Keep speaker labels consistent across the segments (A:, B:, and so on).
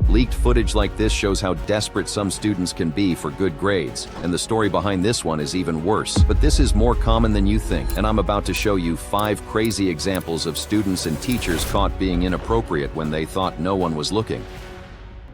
A: Leaked footage like this shows how desperate some students can be for good grades, and the story behind this one is even worse. But this is more common than you think, and I'm about to show you 5 crazy examples of students and teachers caught being inappropriate when they thought no one was looking.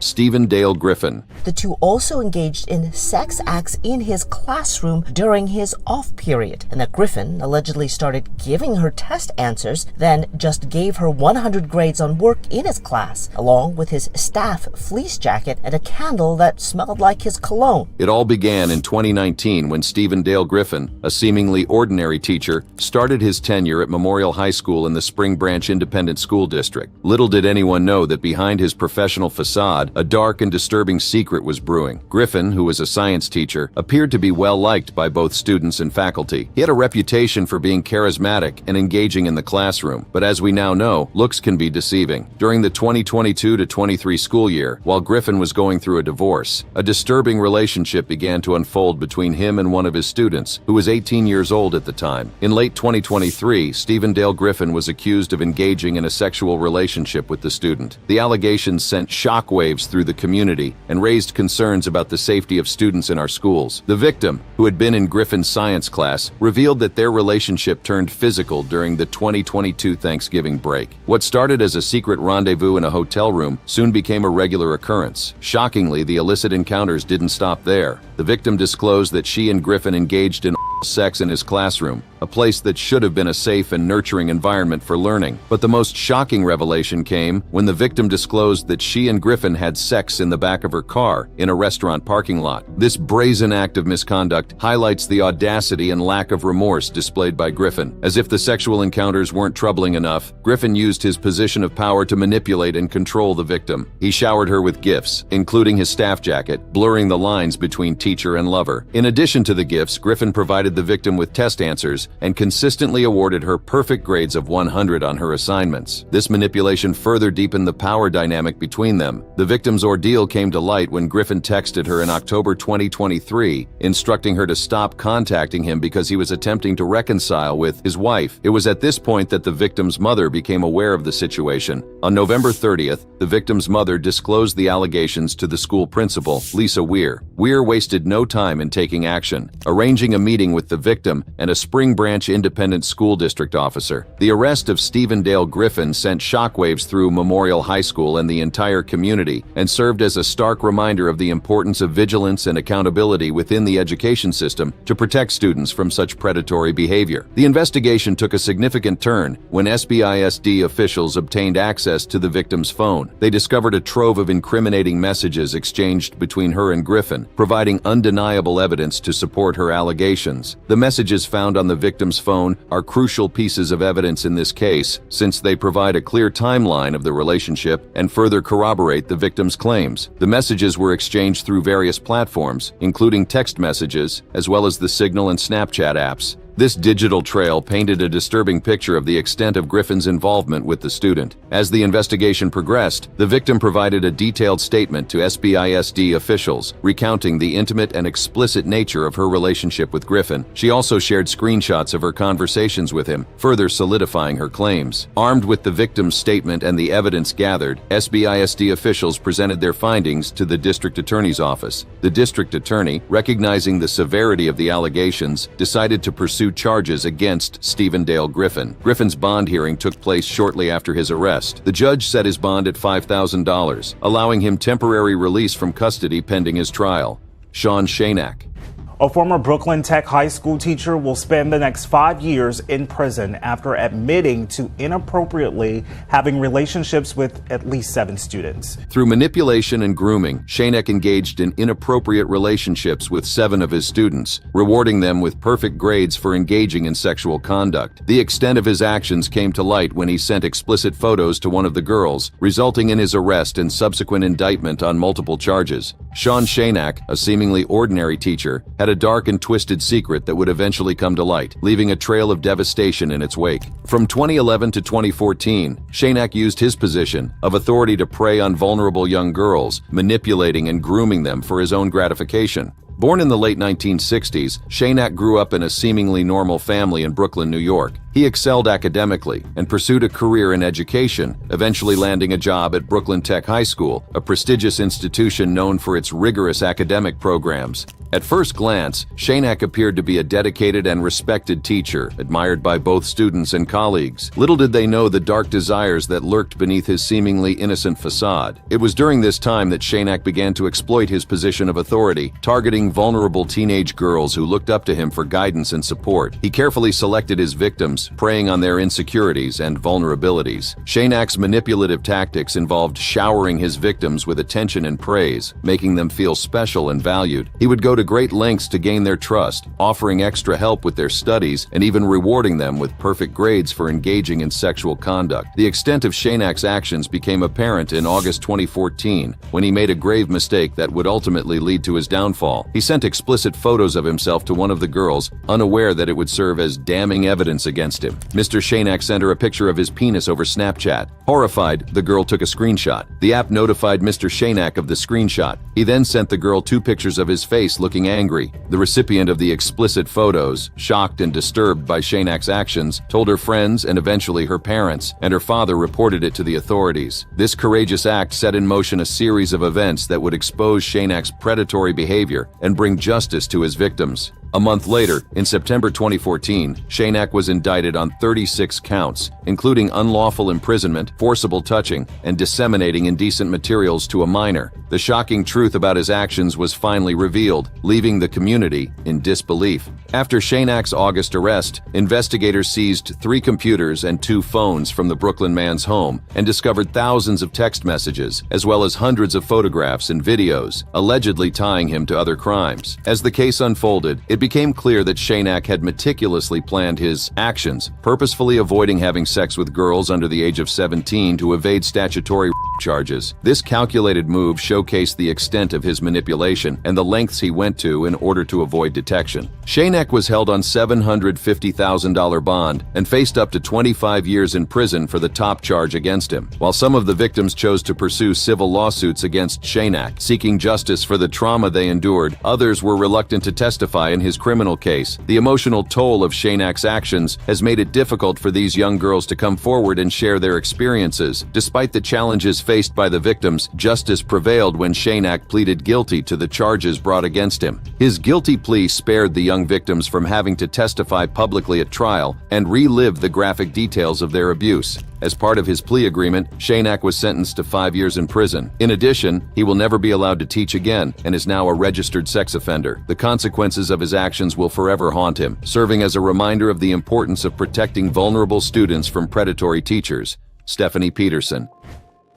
A: Stephen Dale Griffin.
B: The two also engaged in sex acts in his classroom during his off period, and that Griffin allegedly started giving her test answers, then just gave her 100 grades on work in his class, along with his staff fleece jacket and a candle that smelled like his cologne.
A: It all began in 2019 when Stephen Dale Griffin, a seemingly ordinary teacher, started his tenure at Memorial High School in the Spring Branch Independent School District. Little did anyone know that behind his professional facade, a dark and disturbing secret was brewing. Griffin, who was a science teacher, appeared to be well liked by both students and faculty. He had a reputation for being charismatic and engaging in the classroom, but as we now know, looks can be deceiving. During the 2022-23 school year, while Griffin was going through a divorce, a disturbing relationship began to unfold between him and one of his students, who was 18 years old at the time. In late 2023, Stephen Dale Griffin was accused of engaging in a sexual relationship with the student. The allegations sent shockwaves through the community and raised concerns about the safety of students in our schools. The victim, who had been in Griffin's science class, revealed that their relationship turned physical during the 2022 Thanksgiving break. What started as a secret rendezvous in a hotel room soon became a regular occurrence. Shockingly, the illicit encounters didn't stop there. The victim disclosed that she and Griffin engaged in sex in his classroom, a place that should have been a safe and nurturing environment for learning. But the most shocking revelation came when the victim disclosed that she and Griffin had sex in the back of her car in a restaurant parking lot. This brazen act of misconduct highlights the audacity and lack of remorse displayed by Griffin. As if the sexual encounters weren't troubling enough, Griffin used his position of power to manipulate and control the victim. He showered her with gifts, including his staff jacket, blurring the lines between teacher and lover. In addition to the gifts, Griffin provided the victim with test answers and consistently awarded her perfect grades of 100 on her assignments. This manipulation further deepened the power dynamic between them. The victim's ordeal came to light when Griffin texted her in October 2023, instructing her to stop contacting him because he was attempting to reconcile with his wife. It was at this point that the victim's mother became aware of the situation. On November 30th, the victim's mother disclosed the allegations to the school principal, Lisa Weir. Weir wasted no time in taking action, arranging a meeting with the victim and a Spring Branch Independent School District officer. The arrest of Stephen Dale Griffin sent shockwaves through Memorial High School and the entire community, and served as a stark reminder of the importance of vigilance and accountability within the education system to protect students from such predatory behavior. The investigation took a significant turn when SBISD officials obtained access to the victim's phone. They discovered a trove of incriminating messages exchanged between her and Griffin, providing undeniable evidence to support her allegations. The messages found on the victim's phone are crucial pieces of evidence in this case, since they provide a clear timeline of the relationship and further corroborate the victim's claims. The messages were exchanged through various platforms, including text messages, as well as the Signal and Snapchat apps. This digital trail painted a disturbing picture of the extent of Griffin's involvement with the student. As the investigation progressed, the victim provided a detailed statement to SBISD officials, recounting the intimate and explicit nature of her relationship with Griffin. She also shared screenshots of her conversations with him, further solidifying her claims. Armed with the victim's statement and the evidence gathered, SBISD officials presented their findings to the district attorney's office. The district attorney, recognizing the severity of the allegations, decided to pursue charges against Stephen Dale Griffin. Griffin's bond hearing took place shortly after his arrest. The judge set his bond at $5,000, allowing him temporary release from custody pending his trial. Sean Shanak.
C: A former Brooklyn Tech high school teacher will spend the next 5 years in prison after admitting to inappropriately having relationships with at least 7 students.
A: Through manipulation and grooming, Shanek engaged in inappropriate relationships with 7 of his students, rewarding them with perfect grades for engaging in sexual conduct. The extent of his actions came to light when he sent explicit photos to one of the girls, resulting in his arrest and subsequent indictment on multiple charges. Sean Shanak, a seemingly ordinary teacher, had a dark and twisted secret that would eventually come to light, leaving a trail of devastation in its wake. From 2011 to 2014, Shanak used his position of authority to prey on vulnerable young girls, manipulating and grooming them for his own gratification. Born in the late 1960s, Shanak grew up in a seemingly normal family in Brooklyn, New York. He excelled academically and pursued a career in education, eventually landing a job at Brooklyn Tech High School, a prestigious institution known for its rigorous academic programs. At first glance, Shanak appeared to be a dedicated and respected teacher, admired by both students and colleagues. Little did they know the dark desires that lurked beneath his seemingly innocent facade. It was during this time that Shanak began to exploit his position of authority, targeting vulnerable teenage girls who looked up to him for guidance and support. He carefully selected his victims, preying on their insecurities and vulnerabilities. Shanak's manipulative tactics involved showering his victims with attention and praise, making them feel special and valued. He would go to great lengths to gain their trust, offering extra help with their studies and even rewarding them with perfect grades for engaging in sexual conduct. The extent of Shanak's actions became apparent in August 2014 when he made a grave mistake that would ultimately lead to his downfall. He sent explicit photos of himself to one of the girls, unaware that it would serve as damning evidence against him. Mr. Shanak sent her a picture of his penis over Snapchat. Horrified, the girl took a screenshot. The app notified Mr. Shanak of the screenshot. He then sent the girl 2 pictures of his face looking angry. The recipient of the explicit photos, shocked and disturbed by Shanak's actions, told her friends and eventually her parents, and her father reported it to the authorities. This courageous act set in motion a series of events that would expose Shanak's predatory behavior and bring justice to his victims. A month later, in September 2014, Shanak was indicted on 36 counts, including unlawful imprisonment, forcible touching, and disseminating indecent materials to a minor. The shocking truth about his actions was finally revealed, leaving the community in disbelief. After Shanak's August arrest, investigators seized 3 computers and 2 phones from the Brooklyn man's home and discovered thousands of text messages, as well as hundreds of photographs and videos, allegedly tying him to other crimes. As the case unfolded, it became clear that Shanak had meticulously planned his actions, purposefully avoiding having sex with girls under the age of 17 to evade statutory charges. This calculated move showcased the extent of his manipulation and the lengths he went to in order to avoid detection. Shanak was held on $750,000 bond and faced up to 25 years in prison for the top charge against him. While some of the victims chose to pursue civil lawsuits against Shanak, seeking justice for the trauma they endured, others were reluctant to testify in his criminal case. The emotional toll of Shanak's actions has made it difficult for these young girls to come forward and share their experiences. Despite the challenges faced by the victims, justice prevailed when Shanak pleaded guilty to the charges brought against him. His guilty plea spared the young victims from having to testify publicly at trial and relive the graphic details of their abuse. As part of his plea agreement, Shanak was sentenced to 5 years in prison. In addition, he will never be allowed to teach again and is now a registered sex offender. The consequences of his actions will forever haunt him, serving as a reminder of the importance of protecting vulnerable students from predatory teachers. Stephanie Peterson.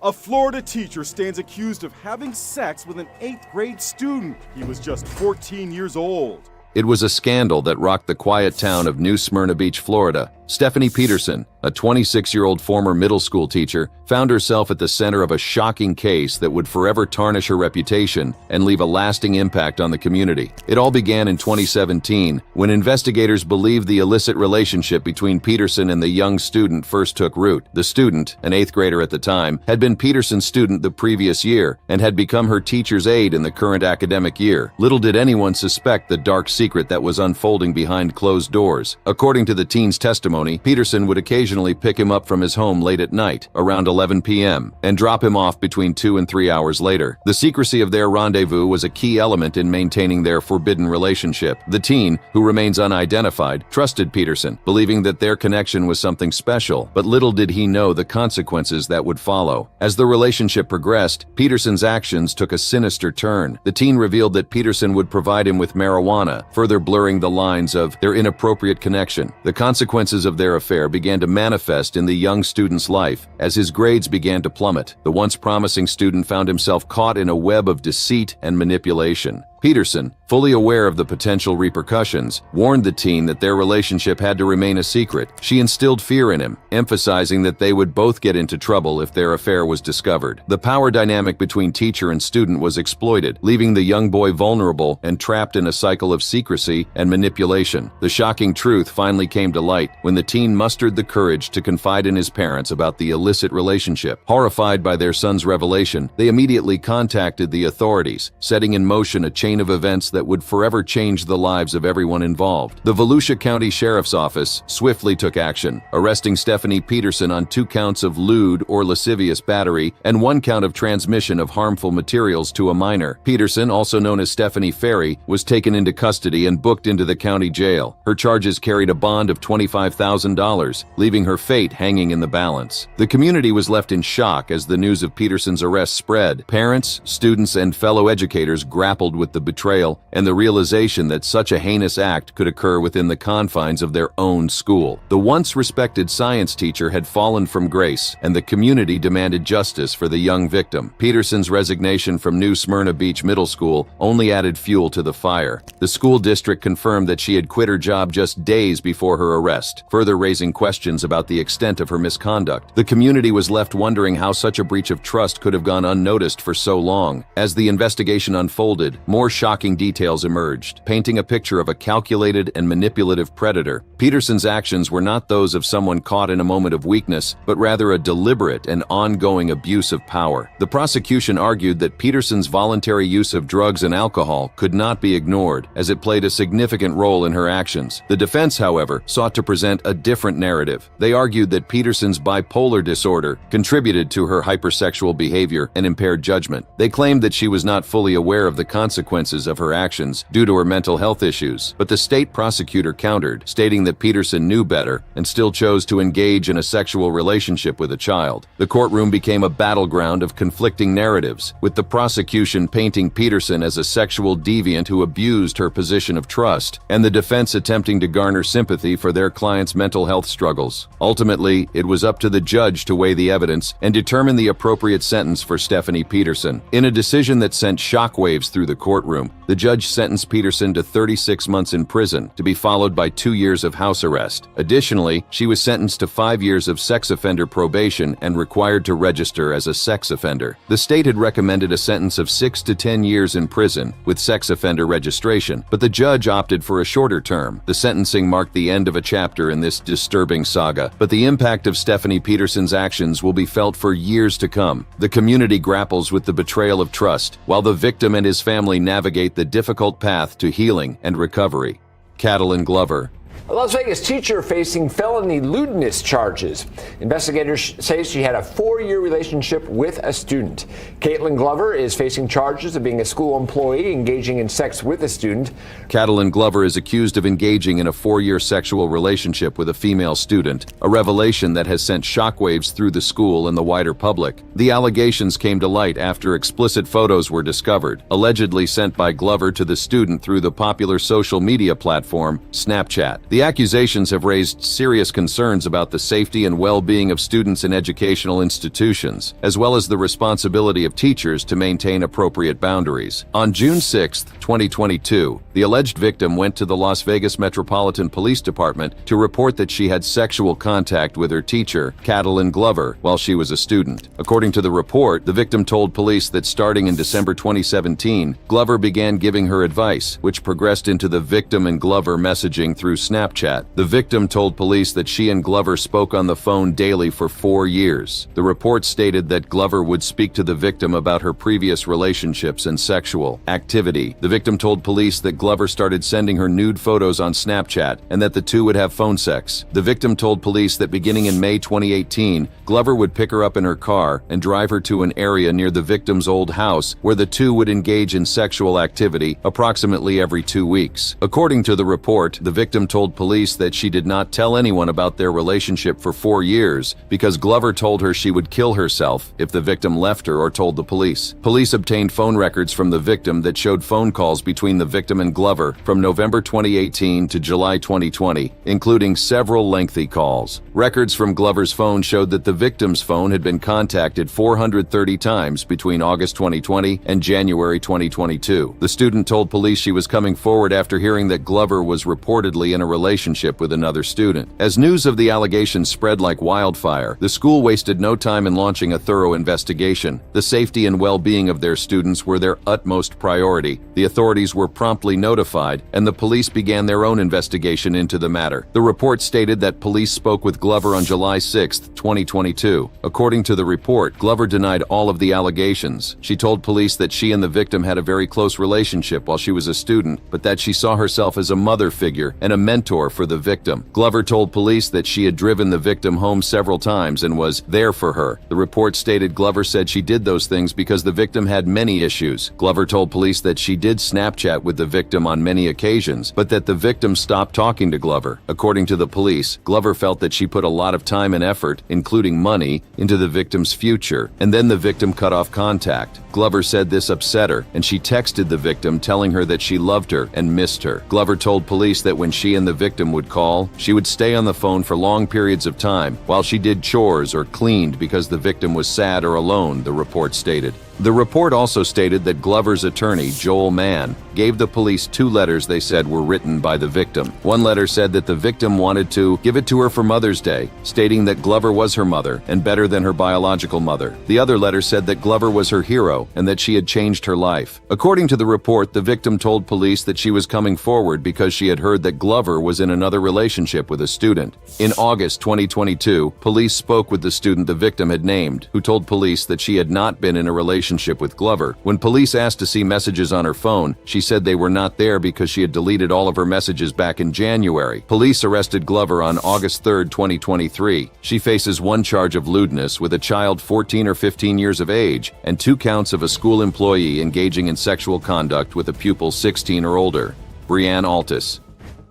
D: A Florida teacher stands accused of having sex with an 8th grade student. He was just 14 years old.
A: It was a scandal that rocked the quiet town of New Smyrna Beach, Florida. Stephanie Peterson, a 26-year-old former middle school teacher, found herself at the center of a shocking case that would forever tarnish her reputation and leave a lasting impact on the community. It all began in 2017 when investigators believed the illicit relationship between Peterson and the young student first took root. The student, an 8th grader at the time, had been Peterson's student the previous year and had become her teacher's aide in the current academic year. Little did anyone suspect the dark secret that was unfolding behind closed doors. According to the teen's testimony, Peterson would occasionally pick him up from his home late at night, around 11 p.m., and drop him off between 2 and 3 hours later. The secrecy of their rendezvous was a key element in maintaining their forbidden relationship. The teen, who remains unidentified, trusted Peterson, believing that their connection was something special, but little did he know the consequences that would follow. As the relationship progressed, Peterson's actions took a sinister turn. The teen revealed that Peterson would provide him with marijuana, further blurring the lines of their inappropriate connection. The consequences of their affair began to manifest in the young student's life as his grades began to plummet. The once promising student found himself caught in a web of deceit and manipulation. Peterson, fully aware of the potential repercussions, warned the teen that their relationship had to remain a secret. She instilled fear in him, emphasizing that they would both get into trouble if their affair was discovered. The power dynamic between teacher and student was exploited, leaving the young boy vulnerable and trapped in a cycle of secrecy and manipulation. The shocking truth finally came to light when the teen mustered the courage to confide in his parents about the illicit relationship. Horrified by their son's revelation, they immediately contacted the authorities, setting in motion a chain chain of events that would forever change the lives of everyone involved. The Volusia County Sheriff's Office swiftly took action, arresting Stephanie Peterson on 2 counts of lewd or lascivious battery and 1 count of transmission of harmful materials to a minor. Peterson, also known as Stephanie Ferry, was taken into custody and booked into the county jail. Her charges carried a bond of $25,000, leaving her fate hanging in the balance. The community was left in shock as the news of Peterson's arrest spread. Parents, students, and fellow educators grappled with the betrayal and the realization that such a heinous act could occur within the confines of their own school. The once respected science teacher had fallen from grace, and the community demanded justice for the young victim. Peterson's resignation from New Smyrna Beach Middle School only added fuel to the fire. The school district confirmed that she had quit her job just days before her arrest, further raising questions about the extent of her misconduct. The community was left wondering how such a breach of trust could have gone unnoticed for so long. As the investigation unfolded, more shocking details emerged, painting a picture of a calculated and manipulative predator. Peterson's actions were not those of someone caught in a moment of weakness, but rather a deliberate and ongoing abuse of power. The prosecution argued that Peterson's voluntary use of drugs and alcohol could not be ignored, as it played a significant role in her actions. The defense, however, sought to present a different narrative. They argued that Peterson's bipolar disorder contributed to her hypersexual behavior and impaired judgment. They claimed that she was not fully aware of the consequences of her actions due to her mental health issues, but the state prosecutor countered, stating that Peterson knew better and still chose to engage in a sexual relationship with a child. The courtroom became a battleground of conflicting narratives, with the prosecution painting Peterson as a sexual deviant who abused her position of trust, and the defense attempting to garner sympathy for their client's mental health struggles. Ultimately, it was up to the judge to weigh the evidence and determine the appropriate sentence for Stephanie Peterson. In a decision that sent shockwaves through the courtroom, the judge sentenced Peterson to 36 months in prison, to be followed by 2 years of house arrest. Additionally, she was sentenced to 5 years of sex offender probation and required to register as a sex offender. The state had recommended a sentence of 6 to 10 years in prison with sex offender registration, but the judge opted for a shorter term. The sentencing marked the end of a chapter in this disturbing saga, but the impact of Stephanie Peterson's actions will be felt for years to come. The community grapples with the betrayal of trust, while the victim and his family navigate the difficult path to healing and recovery. Catalin Glover.
E: A Las Vegas teacher facing felony lewdness charges. Investigators say she had a 4-year relationship with a student. Caitlin Glover is facing charges of being a school employee engaging in sex with a student.
A: Catalin Glover is accused of engaging in a 4-year sexual relationship with a female student, a revelation that has sent shockwaves through the school and the wider public. The allegations came to light after explicit photos were discovered, allegedly sent by Glover to the student through the popular social media platform Snapchat. The accusations have raised serious concerns about the safety and well-being of students in educational institutions, as well as the responsibility of teachers to maintain appropriate boundaries. On June 6, 2022, the alleged victim went to the Las Vegas Metropolitan Police Department to report that she had sexual contact with her teacher, Catalin Glover, while she was a student. According to the report, the victim told police that starting in December 2017, Glover began giving her advice, which progressed into the victim and Glover messaging through Snapchat. The victim told police that she and Glover spoke on the phone daily for 4 years. The report stated that Glover would speak to the victim about her previous relationships and sexual activity. The victim told police that Glover started sending her nude photos on Snapchat and that the two would have phone sex. The victim told police that beginning in May 2018, Glover would pick her up in her car and drive her to an area near the victim's old house where the two would engage in sexual activity approximately every 2 weeks. According to the report, the victim told police that she did not tell anyone about their relationship for 4 years because Glover told her she would kill herself if the victim left her or told the police. Police obtained phone records from the victim that showed phone calls between the victim and Glover from November 2018 to July 2020, including several lengthy calls. Records from Glover's phone showed that the victim's phone had been contacted 430 times between August 2020 and January 2022. The student told police she was coming forward after hearing that Glover was reportedly in a relationship relationship with another student. As news of the allegations spread like wildfire, the school wasted no time in launching a thorough investigation. The safety and well-being of their students were their utmost priority. The authorities were promptly notified, and the police began their own investigation into the matter. The report stated that police spoke with Glover on July 6, 2022. According to the report, Glover denied all of the allegations. She told police that she and the victim had a very close relationship while she was a student, but that she saw herself as a mother figure and a mentor for the victim. Glover told police that she had driven the victim home several times and was there for her. The report stated Glover said she did those things because the victim had many issues. Glover told police that she did Snapchat with the victim on many occasions, but that the victim stopped talking to Glover. According to the police, Glover felt that she put a lot of time and effort, including money, into the victim's future, and then the victim cut off contact. Glover said this upset her, and she texted the victim telling her that she loved her and missed her. Glover told police that when she and the victim would call, she would stay on the phone for long periods of time while she did chores or cleaned because the victim was sad or alone, the report stated. The report also stated that Glover's attorney, Joel Mann, gave the police 2 letters they said were written by the victim. One letter said that the victim wanted to give it to her for Mother's Day, stating that Glover was her mother and better than her biological mother. The other letter said that Glover was her hero and that she had changed her life. According to the report, the victim told police that she was coming forward because she had heard that Glover was in another relationship with a student. In August 2022, police spoke with the student the victim had named, who told police that she had not been in a relationship with Glover. When police asked to see messages on her phone, she said they were not there because she had deleted all of her messages back in January. Police arrested Glover on August 3, 2023. She faces 1 charge of lewdness with a child 14 or 15 years of age and 2 counts of a school employee engaging in sexual conduct with a pupil 16 or older. Brianne Altis.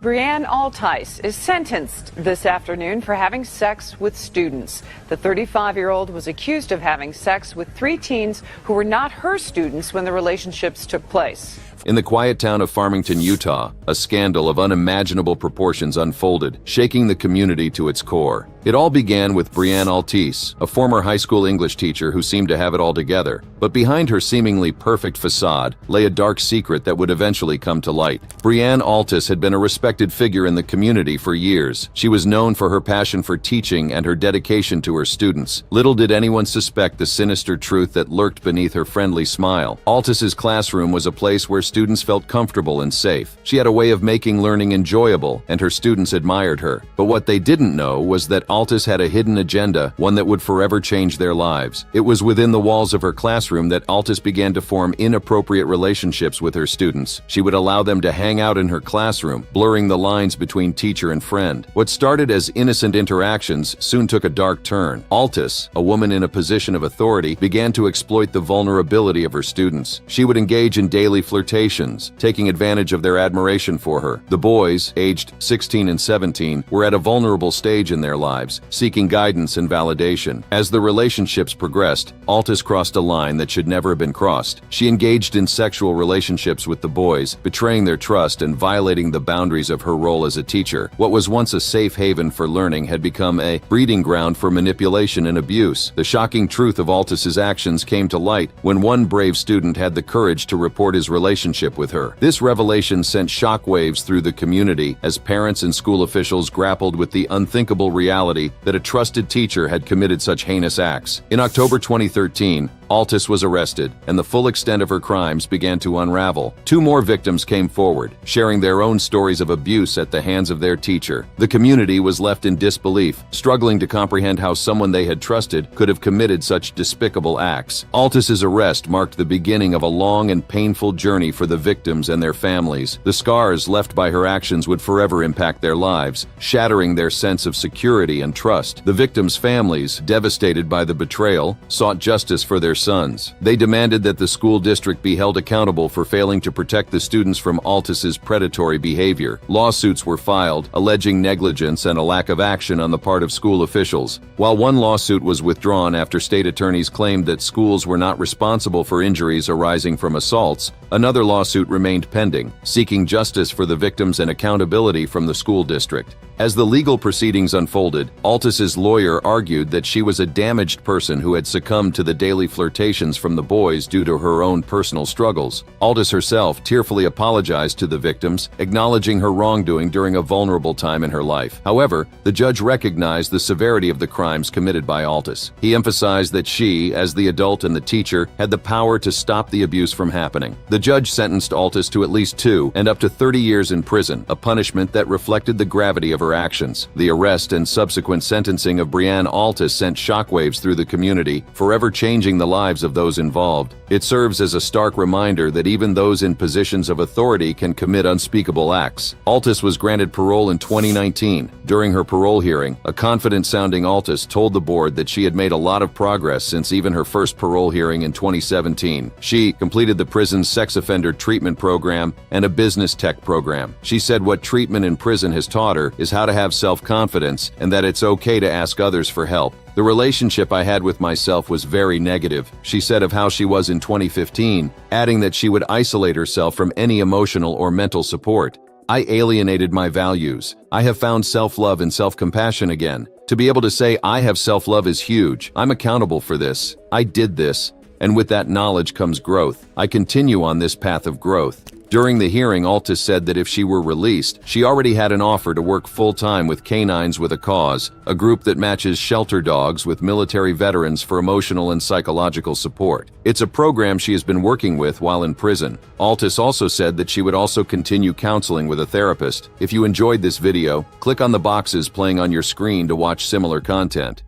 F: Brianne Altice is sentenced this afternoon for having sex with students. The 35-year-old was accused of having sex with 3 teens who were not her students when the relationships took place.
A: In the quiet town of Farmington, Utah, a scandal of unimaginable proportions unfolded, shaking the community to its core. It all began with Brianne Altis, a former high school English teacher who seemed to have it all together. But behind her seemingly perfect facade lay a dark secret that would eventually come to light. Brianne Altis had been a respected figure in the community for years. She was known for her passion for teaching and her dedication to her students. Little did anyone suspect the sinister truth that lurked beneath her friendly smile. Altis's classroom was a place where students felt comfortable and safe. She had a way of making learning enjoyable, and her students admired her. But what they didn't know was that Altis had a hidden agenda, one that would forever change their lives. It was within the walls of her classroom that Altis began to form inappropriate relationships with her students. She would allow them to hang out in her classroom, blurring the lines between teacher and friend. What started as innocent interactions soon took a dark turn. Altis, a woman in a position of authority, began to exploit the vulnerability of her students. She would engage in daily flirtations, taking advantage of their admiration for her. The boys, aged 16 and 17, were at a vulnerable stage in their lives, seeking guidance and validation. As the relationships progressed, Altis crossed a line that should never have been crossed. She engaged in sexual relationships with the boys, betraying their trust and violating the boundaries of her role as a teacher. What was once a safe haven for learning had become a breeding ground for manipulation and abuse. The shocking truth of Altis's actions came to light when one brave student had the courage to report his relationship with her. This revelation sent shockwaves through the community as parents and school officials grappled with the unthinkable reality that a trusted teacher had committed such heinous acts. In October 2013, Altis was arrested, and the full extent of her crimes began to unravel. 2 more victims came forward, sharing their own stories of abuse at the hands of their teacher. The community was left in disbelief, struggling to comprehend how someone they had trusted could have committed such despicable acts. Altis's arrest marked the beginning of a long and painful journey for the victims and their families. The scars left by her actions would forever impact their lives, shattering their sense of security and trust. The victims' families, devastated by the betrayal, sought justice for their sons. They demanded that the school district be held accountable for failing to protect the students from Altis's predatory behavior. Lawsuits were filed, alleging negligence and a lack of action on the part of school officials. While one lawsuit was withdrawn after state attorneys claimed that schools were not responsible for injuries arising from assaults, Another lawsuit remained pending, seeking justice for the victims and accountability from the school district. As the legal proceedings unfolded, Altus's lawyer argued that she was a damaged person who had succumbed to the daily flirtations from the boys due to her own personal struggles. Altus herself tearfully apologized to the victims, acknowledging her wrongdoing during a vulnerable time in her life. However, the judge recognized the severity of the crimes committed by Altus. He emphasized that she, as the adult and the teacher, had the power to stop the abuse from happening. The judge sentenced Altus to at least 2 and up to 30 years in prison, a punishment that reflected the gravity of her actions. The arrest and subsequent sentencing of Brianne Altus sent shockwaves through the community, forever changing the lives of those involved. It serves as a stark reminder that even those in positions of authority can commit unspeakable acts. Altus was granted parole in 2019. During her parole hearing, a confident-sounding Altus told the board that she had made a lot of progress since even her first parole hearing in 2017. She completed the prison's sex offender treatment program and a business tech program. She said what treatment in prison has taught her is how to have self-confidence and that it's okay to ask others for help. The relationship I had with myself was very negative, she said of how she was in 2015, adding that she would isolate herself from any emotional or mental support. I alienated my values. I have found self-love and self-compassion again. To be able to say I have self-love is huge. I'm accountable for this. I did this. And with that knowledge comes growth. I continue on this path of growth. During the hearing, Altus said that if she were released, she already had an offer to work full-time with Canines with a Cause, a group that matches shelter dogs with military veterans for emotional and psychological support. It's a program she has been working with while in prison. Altus also said that she would also continue counseling with a therapist. If you enjoyed this video, click on the boxes playing on your screen to watch similar content.